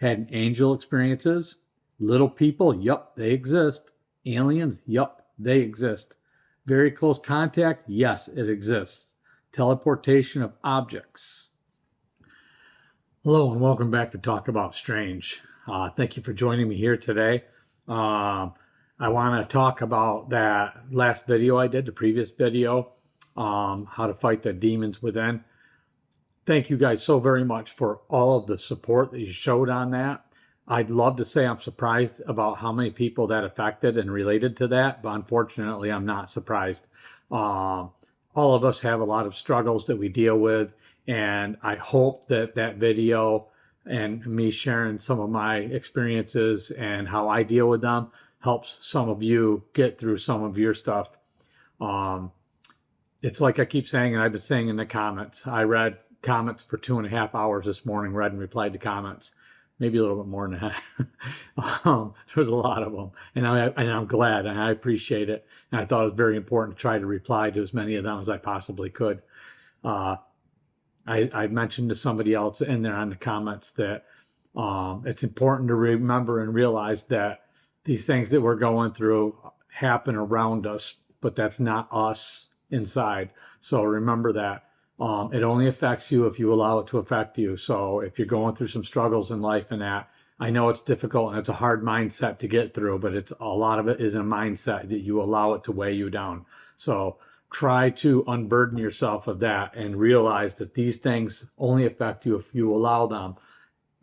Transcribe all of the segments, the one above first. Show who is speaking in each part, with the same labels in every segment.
Speaker 1: Had angel experiences. Little people, yup, they exist. Aliens, yup, they exist. Very close contact, yes, it exists. Teleportation of objects. Hello and welcome back to Talk About Strange. Thank you for joining me here today. I want to talk about that last video I did, the previous video, how to fight the demons within. Thank you guys so very much for all of the support that you showed on that. I'd love to say I'm surprised about how many people that affected and related to that, but unfortunately I'm not surprised. All of us have a lot of struggles that we deal with, and I hope that that video and me sharing some of my experiences and how I deal with them helps some of you get through some of your stuff. It's like I keep saying, and I've been saying in the comments, I read comments for 2.5 hours this morning, read and replied to comments, maybe a little bit more than that. There's a lot of them, and I'm glad, and I appreciate it. And I thought it was very important to try to reply to as many of them as I possibly could. I mentioned to somebody else in there on the comments that it's important to remember and realize that these things that we're going through happen around us, but that's not us inside. So remember that. It only affects you if you allow it to affect you. So if you're going through some struggles in life and that, I know it's difficult and it's a hard mindset to get through, but it's a lot of it is a mindset that you allow it to weigh you down. So try to unburden yourself of that and realize that these things only affect you if you allow them.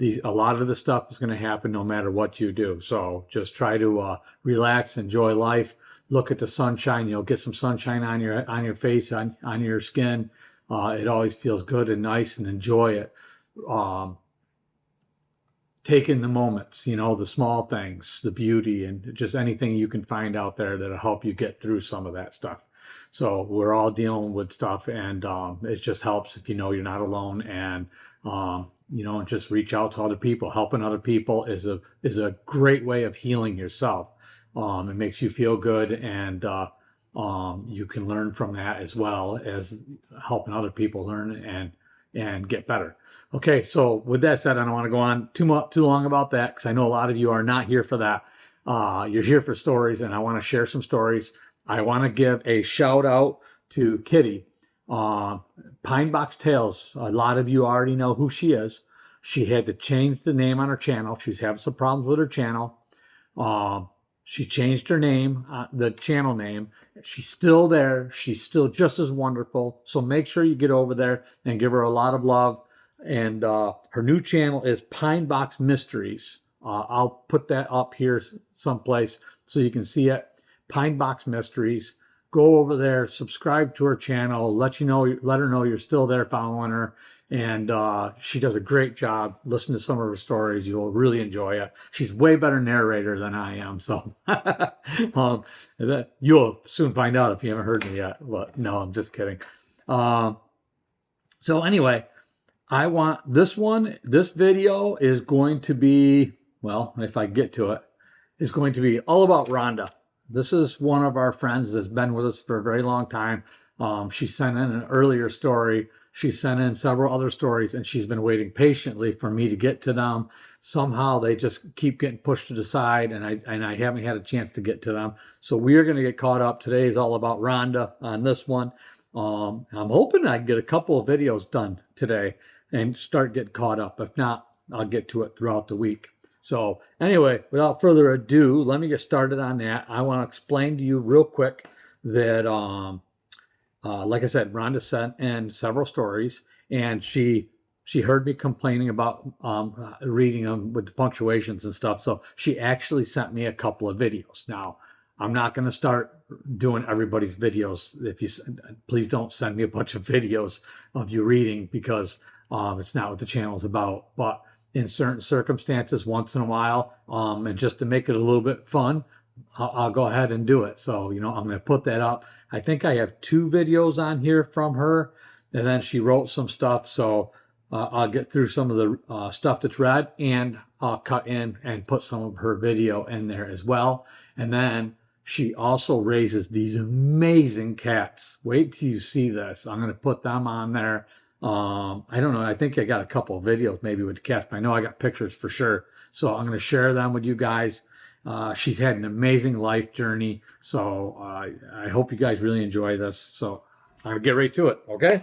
Speaker 1: A lot of the stuff is going to happen no matter what you do. So just try to relax, enjoy life, look at the sunshine, get some sunshine on your face, on your skin. It always feels good and nice, and enjoy it. Take in the moments, the small things, the beauty, and just anything you can find out there that'll help you get through some of that stuff. So we're all dealing with stuff, and it just helps if you're not alone, and just reach out to other people. Helping other people is a great way of healing yourself. It makes you feel good, and you can learn from that as well as helping other people learn and get better. Okay, so with that said, I don't want to go on too long about that, because I know a lot of you are not here for that. You're here for stories, and I want to share some stories. I want to give a shout out to Kitty, Pine Box Tales. A lot of you already know who she is. She had to change the name on her channel. She's having some problems with her channel. She changed her name, the channel name. She's still there. She's still just as wonderful. So make sure you get over there and give her a lot of love. And her new channel is Pine Box Mysteries. I'll put that up here someplace so you can see it. Pine Box Mysteries. Go over there, subscribe to her channel, let her know you're still there following her. And she does a great job. Listen to some of her stories. You'll really enjoy it. She's way better narrator than I am. So you'll soon find out if you haven't heard me yet. But no, I'm just kidding. So anyway, this video is going to be, well, if I get to it, is going to be all about Rhonda. This is one of our friends that's been with us for a very long time. She sent in an earlier story. She sent in several other stories, and she's been waiting patiently for me to get to them. Somehow they just keep getting pushed to the side, and I haven't had a chance to get to them. So we are going to get caught up. Today is all about Rhonda on this one. I'm hoping I can get a couple of videos done today and start getting caught up. If not, I'll get to it throughout the week. So anyway, without further ado, let me get started on that. I want to explain to you real quick that, like I said, Rhonda sent in several stories, and she heard me complaining about reading them with the punctuations and stuff. So she actually sent me a couple of videos. Now, I'm not going to start doing everybody's videos. Please don't send me a bunch of videos of you reading, because it's not what the channel is about. But in certain circumstances, once in a while, and just to make it a little bit fun, I'll go ahead and do it. So, I'm going to put that up. I think I have 2 videos on here from her, and then she wrote some stuff. So I'll get through some of the stuff that's read, and I'll cut in and put some of her video in there as well. And then she also raises these amazing cats. Wait till you see this. I'm going to put them on there. I don't know. I think I got a couple of videos maybe with the cats, but I know I got pictures for sure. So I'm going to share them with you guys. She's had an amazing life journey. So I hope you guys really enjoy this. So I'm going to get right to it. Okay,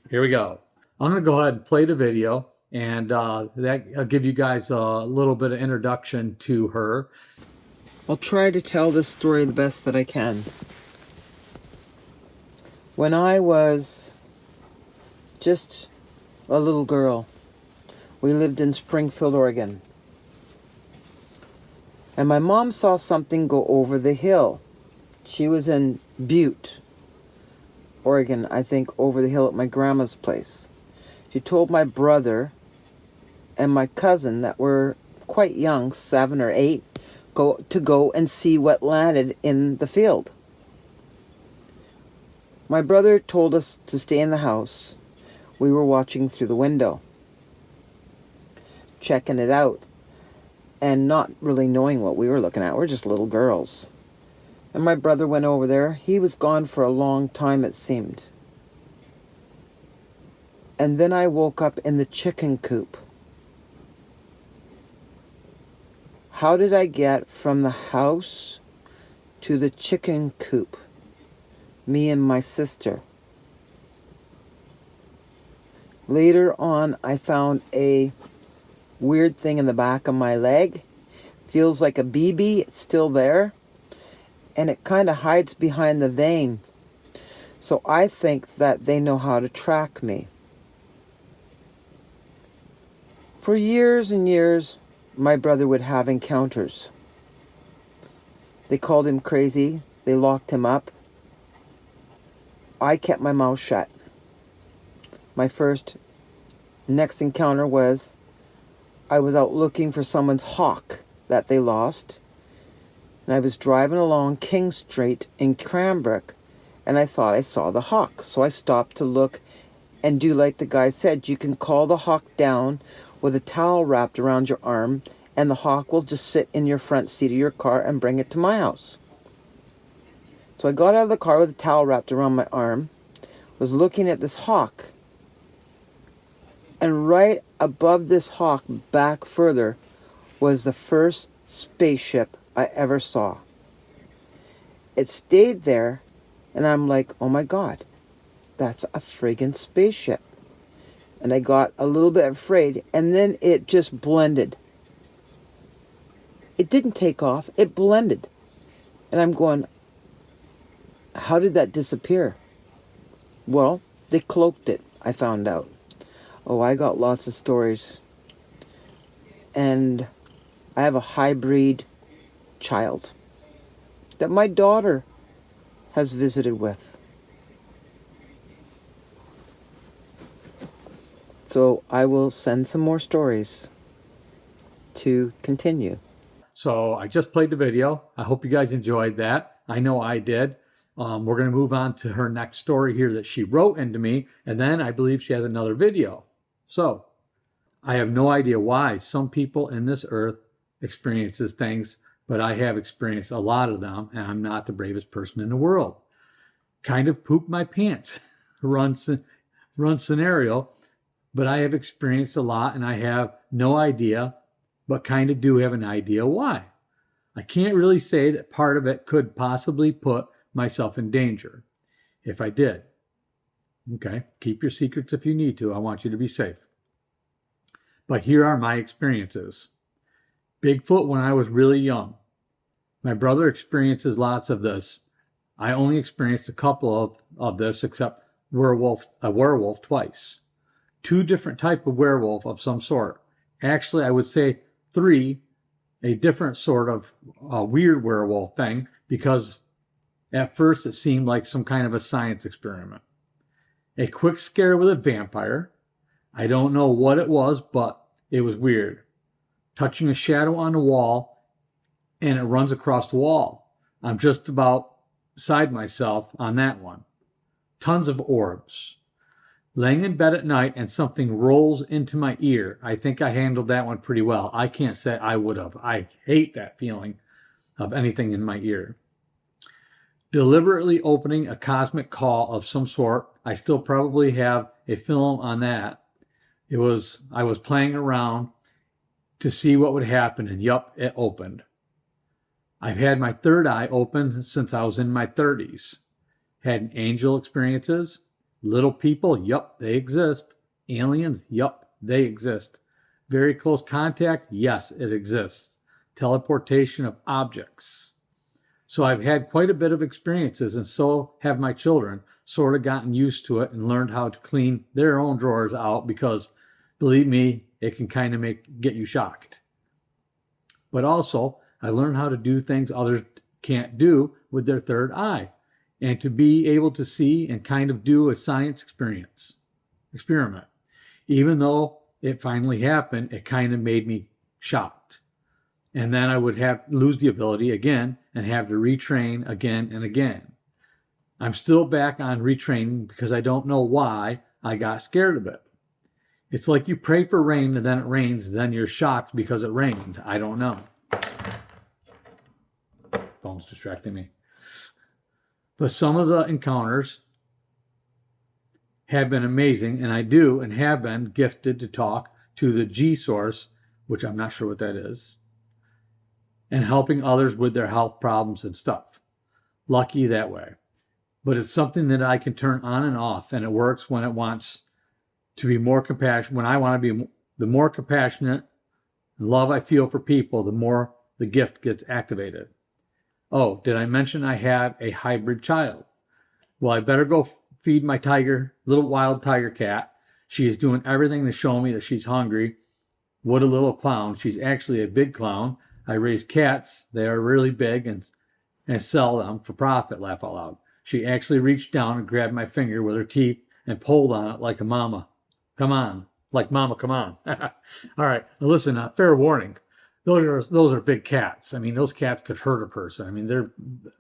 Speaker 1: here we go. I'm going to go ahead and play the video, and that'll give you guys a little bit of introduction to her.
Speaker 2: I'll try to tell this story the best that I can. When I was just a little girl, we lived in Springfield, Oregon. And my mom saw something go over the hill. She was in Butte, Oregon, I think, over the hill at my grandma's place. She told my brother and my cousin that were quite young, 7 or 8, to go and see what landed in the field. My brother told us to stay in the house. We were watching through the window, checking it out, and not really knowing what we were looking at. We're just little girls. And my brother went over there. He was gone for a long time, it seemed. And then I woke up in the chicken coop. How did I get from the house to the chicken coop? Me and my sister. Later on, I found a weird thing in the back of my leg. Feels like a BB. It's still there. And it kind of hides behind the vein. So I think that they know how to track me. For years and years, my brother would have encounters. They called him crazy. They locked him up. I kept my mouth shut. My next encounter was I was out looking for someone's hawk that they lost. And I was driving along King Street in Cranbrook, and I thought I saw the hawk. So I stopped to look and do like the guy said. You can call the hawk down with a towel wrapped around your arm, and the hawk will just sit in your front seat of your car and bring it to my house. So I got out of the car with a towel wrapped around my arm, was looking at this hawk, and right above this hawk, back further, was the first spaceship I ever saw. It stayed there, and I'm like, oh my God, that's a friggin' spaceship. And I got a little bit afraid, and then it just blended. It didn't take off, it blended. And I'm going, how did that disappear? Well, they cloaked it, I found out. Oh, I got lots of stories. And I have a hybrid child that my daughter has visited with. So I will send some more stories to continue.
Speaker 1: So I just played the video. I hope you guys enjoyed that. I know I did. We're going to move on to her next story here that she wrote into me. And then I believe she has another video. So I have no idea why some people in this earth experiences things, but I have experienced a lot of them, and I'm not the bravest person in the world. Kind of pooped my pants run scenario, but I have experienced a lot, and I have no idea, but kind of do have an idea why. I can't really say that part of it could possibly put myself in danger if I did. Okay, keep your secrets if you need to. I want you to be safe. But here are my experiences. Bigfoot when I was really young. My brother experiences lots of this. I only experienced a couple of this, except a werewolf twice. 2 different types of werewolf of some sort. Actually, I would say 3, a different sort of weird werewolf thing, because at first it seemed like some kind of a science experiment. A quick scare with a vampire. I don't know what it was, but it was weird. Touching a shadow on the wall, and it runs across the wall. I'm just about beside myself on that one. Tons of orbs. Laying in bed at night and something rolls into my ear. I think I handled that one pretty well. I can't say I would have. I hate that feeling of anything in my ear. Deliberately opening a cosmic call of some sort. I still probably have a film on that. I was playing around to see what would happen, and yup, it opened. I've had my third eye open since I was in my 30s. Had angel experiences. Little people, yup, they exist. Aliens, yup, they exist. Very close contact, yes, it exists. Teleportation of objects. So I've had quite a bit of experiences, and so have my children, sort of gotten used to it and learned how to clean their own drawers out because, believe me, it can kind of get you shocked. But also, I learned how to do things others can't do with their third eye, and to be able to see and kind of do a science experiment. Even though it finally happened, it kind of made me shocked. And then I would lose the ability again and have to retrain again and again. I'm still back on retraining because I don't know why I got scared of it. It's like you pray for rain and then it rains, then you're shocked because it rained. I don't know. Phone's distracting me. But some of the encounters have been amazing, and I do and have been gifted to talk to the G source, which I'm not sure what that is, and helping others with their health problems and stuff. Lucky that way. But it's something that I can turn on and off, and it works when it wants to be more compassionate. When I want to be the more compassionate and love I feel for people, the more the gift gets activated. Oh, did I mention I had a hybrid child? Well, I better go feed my little wild tiger cat. She is doing everything to show me that she's hungry. What a little clown. She's actually a big clown. I raise cats. They are really big and sell them for profit, laugh out loud. She actually reached down and grabbed my finger with her teeth and pulled on it like a mama. Come on. Like mama, come on. All right. Now listen, fair warning. Those are big cats. I mean, those cats could hurt a person. I mean, they're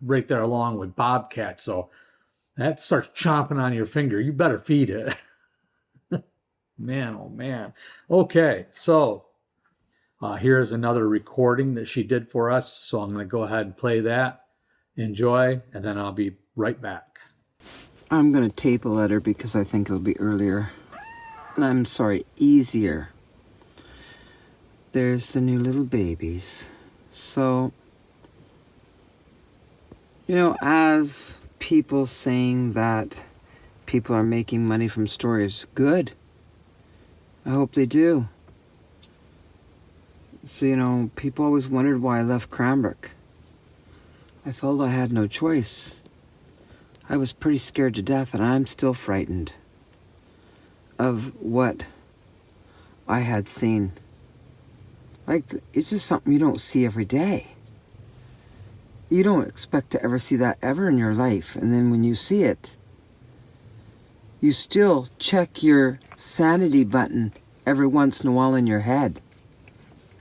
Speaker 1: right there along with bobcats. So that starts chomping on your finger. You better feed it. Man, oh man. Okay, so here's another recording that she did for us. So I'm going to go ahead and play that. Enjoy, and then I'll be right back.
Speaker 2: I'm going to tape a letter because I think it'll be earlier. And I'm sorry, easier. There's the new little babies. So, as people saying that people are making money from stories, good. I hope they do. So, people always wondered why I left Cranbrook. I felt I had no choice. I was pretty scared to death, and I'm still frightened of what I had seen. It's just something you don't see every day. You don't expect to ever see that ever in your life. And then when you see it, you still check your sanity button every once in a while in your head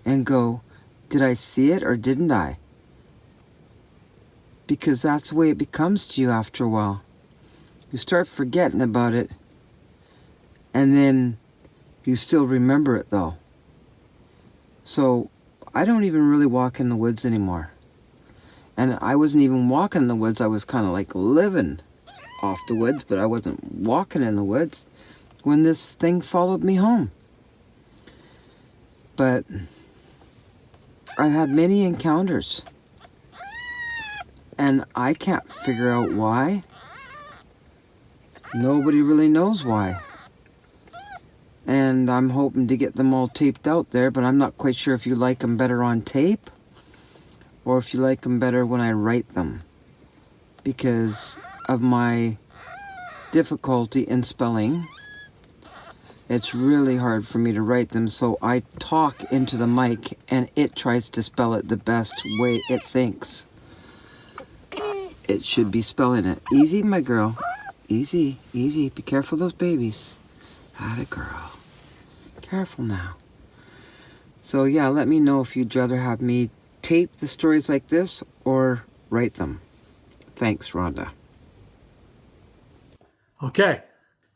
Speaker 2: and go, did I see it or didn't I? Because that's the way it becomes to you after a while. You start forgetting about it, and then you still remember it though. So I don't even really walk in the woods anymore. And I wasn't even walking in the woods. I was kind of like living off the woods, but I wasn't walking in the woods when this thing followed me home. But I've had many encounters, and I can't figure out why. Nobody really knows why. And I'm hoping to get them all taped out there, but I'm not quite sure if you like them better on tape or if you like them better when I write them, because of my difficulty in spelling. It's really hard for me to write them, so I talk into the mic and it tries to spell it the best way it thinks it should be spelling it. Easy, my girl. Easy, easy. Be careful of those babies. Atta girl. Careful now. So yeah, let me know if you'd rather have me tape the stories like this or write them. Thanks, Rhonda.
Speaker 1: Okay.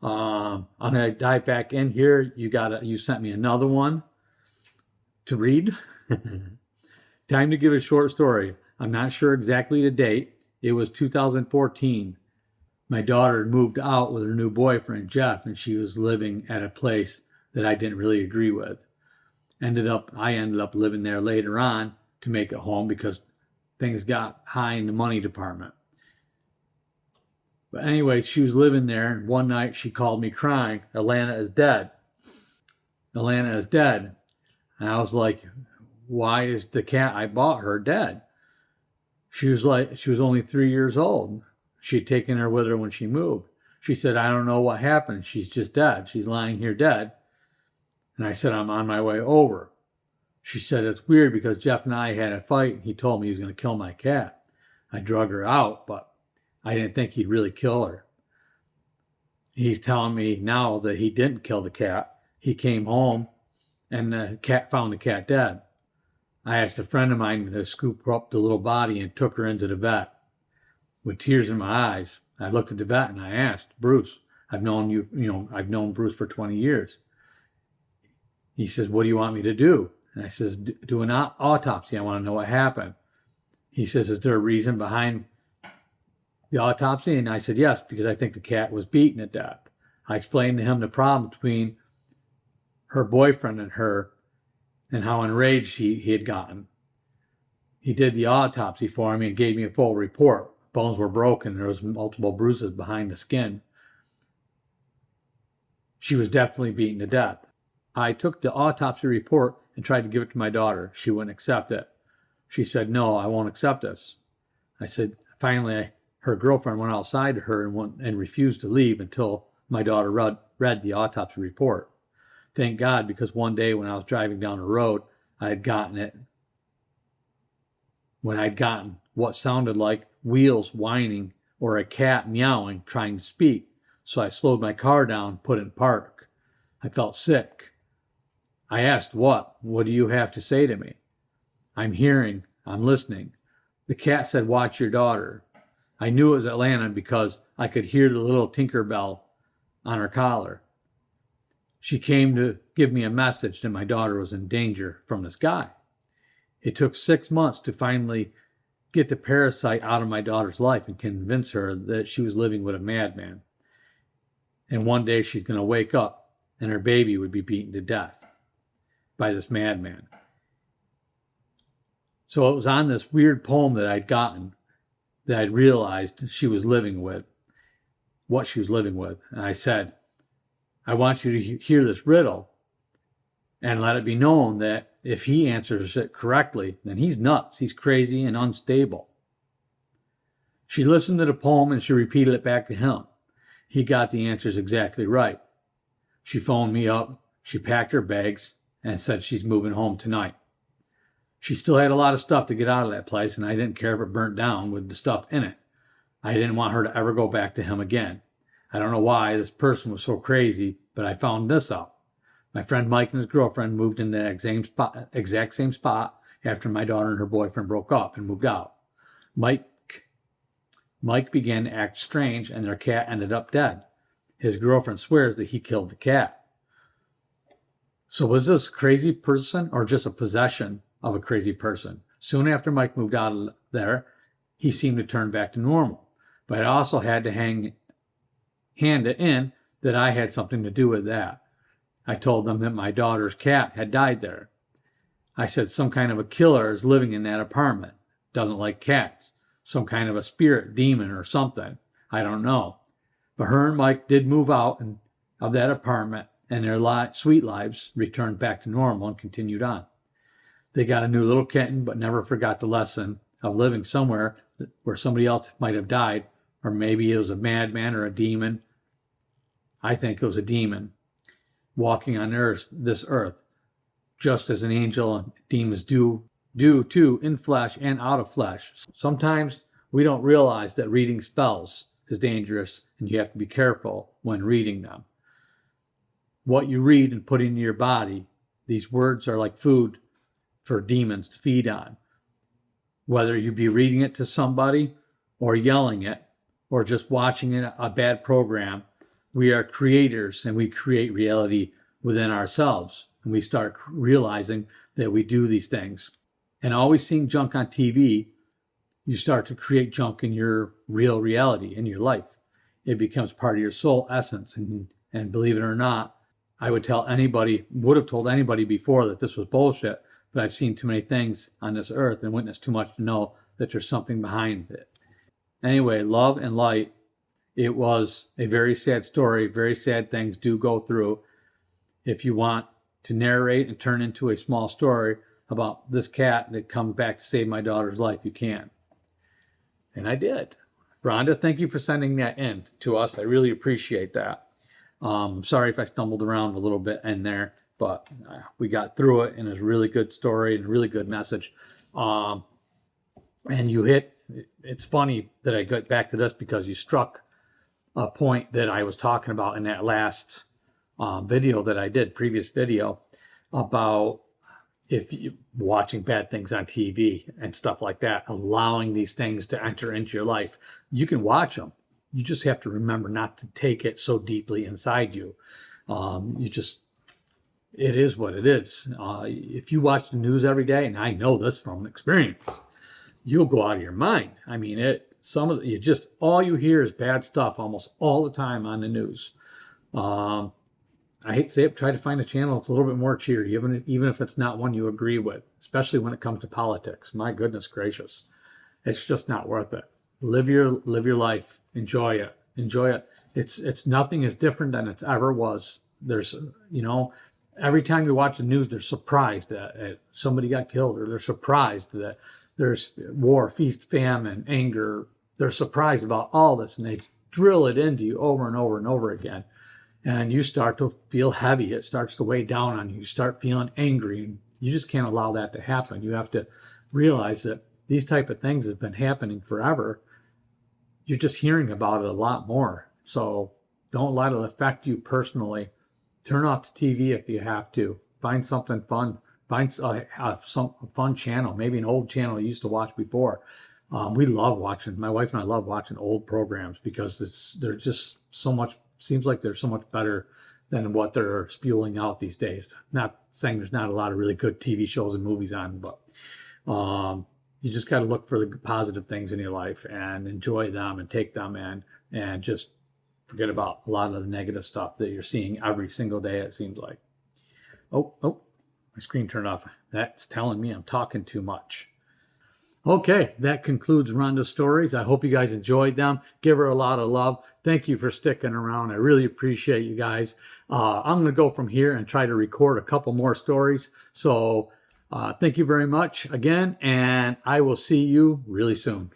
Speaker 1: I'm gonna dive back in here. You sent me another one to read. Time to give a short story. I'm not sure exactly the date. It was 2014. My daughter moved out with her new boyfriend, Jeff, and she was living at a place that I didn't really agree with. I ended up living there later on to make it home because things got high in the money department. But anyway, she was living there, and one night she called me crying, Alana is dead. Alana is dead. And I was like, why is the cat I bought her dead? She was only 3 years old. She'd taken her with her when she moved. She said, I don't know what happened. She's just dead. She's lying here dead. And I said, I'm on my way over. She said, it's weird because Jeff and I had a fight, and he told me he was going to kill my cat. I drug her out, but I didn't think he'd really kill her. He's telling me now that he didn't kill the cat. He came home and the cat found the cat dead. I asked a friend of mine to scoop up the little body and took her into the vet. With tears in my eyes, I looked at the vet and I asked, Bruce, I've known Bruce for 20 years. He says, what do you want me to do? And I says, do an autopsy. I want to know what happened. He says, is there a reason behind the autopsy? And I said, yes, because I think the cat was beaten to death. I explained to him the problem between her boyfriend and her and how enraged he had gotten. He did the autopsy for me and gave me a full report. Bones were broken. There was multiple bruises behind the skin. She was definitely beaten to death. I took the autopsy report and tried to give it to my daughter. She wouldn't accept it. She said, no, I won't accept this. I said, finally, her girlfriend went outside to her and refused to leave until my daughter read the autopsy report. Thank God, because one day when I was driving down the road, I had gotten it. When I'd gotten what sounded like wheels whining or a cat meowing, trying to speak. So I slowed my car down, put it in park. I felt sick. I asked, what? What do you have to say to me? I'm hearing, I'm listening. The cat said, watch your daughter. I knew it was Atlanta because I could hear the little Tinkerbell on her collar. She came to give me a message that my daughter was in danger from this guy. It took 6 months to finally get the parasite out of my daughter's life and convince her that she was living with a madman. And one day she's going to wake up and her baby would be beaten to death by this madman. So it was on this weird poem that I'd gotten that I'd realized she was living with, what she was living with. And I said, I want you to hear this riddle and let it be known that if he answers it correctly, then he's nuts, he's crazy and unstable. She listened to the poem and she repeated it back to him. He got the answers exactly right. She phoned me up, she packed her bags and said she's moving home tonight. She still had a lot of stuff to get out of that place, and I didn't care if it burnt down with the stuff in it. I didn't want her to ever go back to him again. I don't know why this person was so crazy, but I found this out. My friend Mike and his girlfriend moved in the exact same spot after my daughter and her boyfriend broke up and moved out. Mike began to act strange, and their cat ended up dead. His girlfriend swears that he killed the cat. So was this a crazy person or just a possession of a crazy person? Soon after Mike moved out of there, he seemed to turn back to normal. But I also had to hand it in that I had something to do with that. I told them that my daughter's cat had died there. I said some kind of a killer is living in that apartment. Doesn't like cats. Some kind of a spirit, demon or something. I don't know. But her and Mike did move out of that apartment, and their sweet lives returned back to normal and continued on. They got a new little kitten, but never forgot the lesson of living somewhere where somebody else might have died, or maybe it was a madman or a demon. I think it was a demon walking on this earth, just as an angel and demons do too, in flesh and out of flesh. Sometimes we don't realize that reading spells is dangerous, and you have to be careful when reading them. What you read and put into your body, these words are like food for demons to feed on. Whether you be reading it to somebody or yelling it or just watching a bad program, we are creators and we create reality within ourselves. And we start realizing that we do these things. And always seeing junk on TV, you start to create junk in your real reality, in your life. it becomes part of your soul essence. And believe it or not, I would have told anybody before that this was bullshit, but I've seen too many things on this earth and witnessed too much to know that there's something behind it. Anyway, love and light. It was a very sad story. Very sad things do go through. If you want to narrate and turn into a small story about this cat that comes back to save my daughter's life, you can. And I did. Rhonda, thank you for sending that in to us. I really appreciate that. Sorry if I stumbled around a little bit in there, but we got through it, and it's a really good story and a really good message. And it's funny that I got back to this because you struck a point that I was talking about in that last video that I did, previous video, about if you watching bad things on TV and stuff like that, allowing these things to enter into your life. You can watch them. You just have to remember not to take it so deeply inside you. It is what it is. If you watch the news every day, and I know this from experience, you'll go out of your mind. I mean, all you hear is bad stuff almost all the time on the news. I hate to say it, try to find a channel that's a little bit more cheery, even if it's not one you agree with, especially when it comes to politics. My goodness gracious. It's just not worth it. Live your life. Enjoy it. It's nothing is different than it ever was. There's, every time you watch the news, they're surprised that somebody got killed, or they're surprised that there's war, feast, famine, anger. They're surprised about all this, and they drill it into you over and over and over again. And you start to feel heavy. It starts to weigh down on you. You start feeling angry. And you just can't allow that to happen. You have to realize that these type of things have been happening forever. You're just hearing about it a lot more. So don't let it affect you personally. Turn off the TV if you have to. Find something fun. Find some fun channel, maybe an old channel you used to watch before. We love watching, my wife and I love watching old programs because they're just so much, seems like they're so much better than what they're spewing out these days. Not saying there's not a lot of really good TV shows and movies on, but you just got to look for the positive things in your life and enjoy them and take them in, and just forget about a lot of the negative stuff that you're seeing every single day, it seems like. Oh, my screen turned off. That's telling me I'm talking too much. Okay, that concludes Rhonda's stories. I hope you guys enjoyed them. Give her a lot of love. Thank you for sticking around. I really appreciate you guys. I'm going to go from here and try to record a couple more stories. So thank you very much again, and I will see you really soon.